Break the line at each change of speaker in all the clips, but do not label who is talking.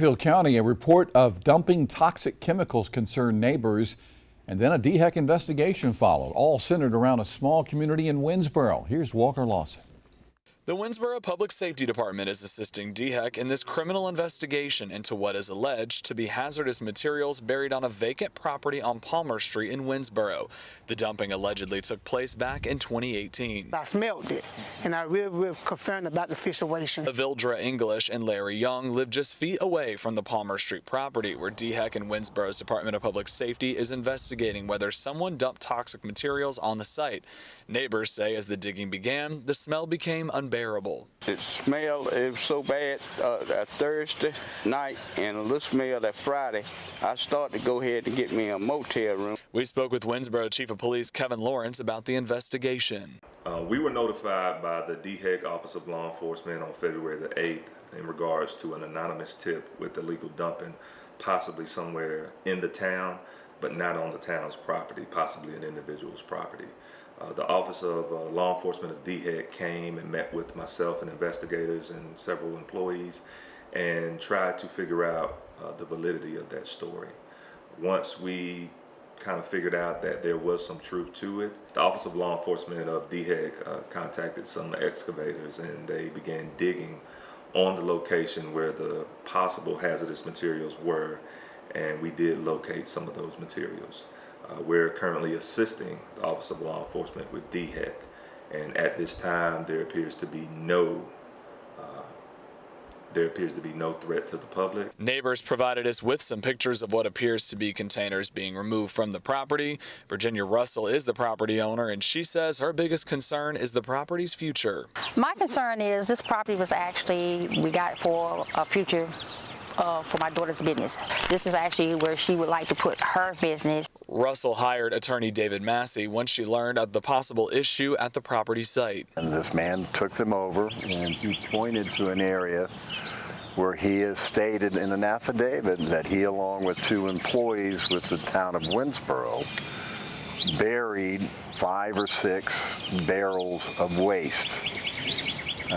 Fairfield County, a report of dumping toxic chemicals concerned neighbors, and then a DHEC investigation followed, all centered around a small community in Winnsboro. Here's Walker Lawson.
The Winnsboro Public Safety Department is assisting DHEC in this criminal investigation into what is alleged to be hazardous materials buried on a vacant property on Palmer Street in Winnsboro. The dumping allegedly took place back in 2018.
I smelled it, and I really concerned about the situation.
Avildra English and Larry Young live just feet away from the Palmer Street property, where DHEC and Winnsboro's Department of Public Safety is investigating whether someone dumped toxic materials on the site. Neighbors say as the digging began, the smell became unbearable.
It smelled, it was so bad that Thursday night and a little smell that Friday. I started to go ahead and get me a motel room.
We spoke with Winnsboro Chief of Police Kevin Lawrence about the investigation.
We were notified by the DHEC Office of Law Enforcement on February the 8th in regards to an anonymous tip with illegal dumping, possibly somewhere in the town, but not on the town's property, possibly an individual's property. The Office of Law Enforcement of DHEC came and met with myself and investigators and several employees and tried to figure out the validity of that story. Once we kind of figured out that there was some truth to it, the Office of Law Enforcement of DHEC contacted some excavators and they began digging on the location where the possible hazardous materials were, and we did locate some of those materials. We're currently assisting the Office of Law Enforcement with DHEC, and at this time there appears to be no threat to the public.
Neighbors provided us with some pictures of what appears to be containers being removed from the property. Virginia Russell is the property owner, and she says her biggest concern is the property's future.
My concern is this property was actually, we got for a future for my daughter's business. This is actually where she would like to put her business.
Russell hired attorney David Massey once she learned of the possible issue at the property site.
And this man took them over and he pointed to an area where he has stated in an affidavit that he, along with two employees with the town of Winnsboro, buried 5 or 6 barrels of waste.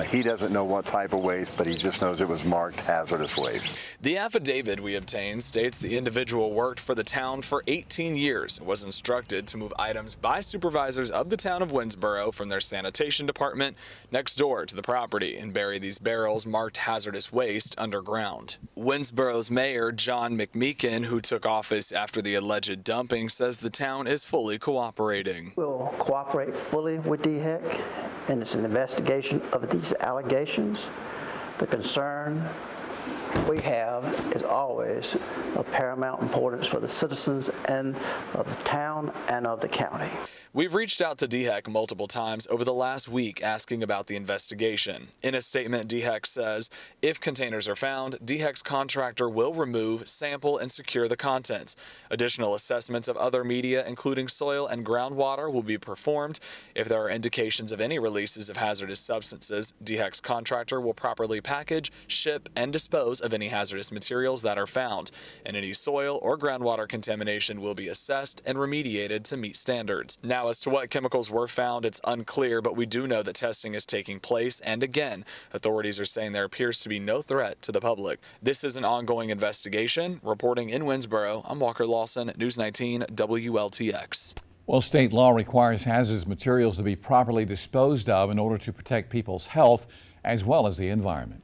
He doesn't know what type of waste, but he just knows it was marked hazardous waste.
The affidavit we obtained states the individual worked for the town for 18 years and was instructed to move items by supervisors of the town of Winnsboro from their sanitation department next door to the property and bury these barrels marked hazardous waste underground. Winnsboro's mayor, John McMeekin, who took office after the alleged dumping, says the town is fully cooperating.
We'll cooperate fully with DHEC, and it's an investigation of these allegations. The concern we have is always of paramount importance for the citizens and of the town and of the county.
We've reached out to DHEC multiple times over the last week asking about the investigation. In a statement, DHEC says if containers are found, DHEC's contractor will remove, sample, and secure the contents. Additional assessments of other media, including soil and groundwater, will be performed. If there are indications of any releases of hazardous substances, DHEC's contractor will properly package, ship, and dispose of any hazardous materials that are found, and any soil or groundwater contamination will be assessed and remediated to meet standards. Now, as to what chemicals were found, it's unclear, but we do know that testing is taking place, and again, authorities are saying there appears to be no threat to the public. This is an ongoing investigation. Reporting in Winnsboro, I'm Walker Lawson, News 19 WLTX.
Well, state law requires hazardous materials to be properly disposed of in order to protect people's health as well as the environment.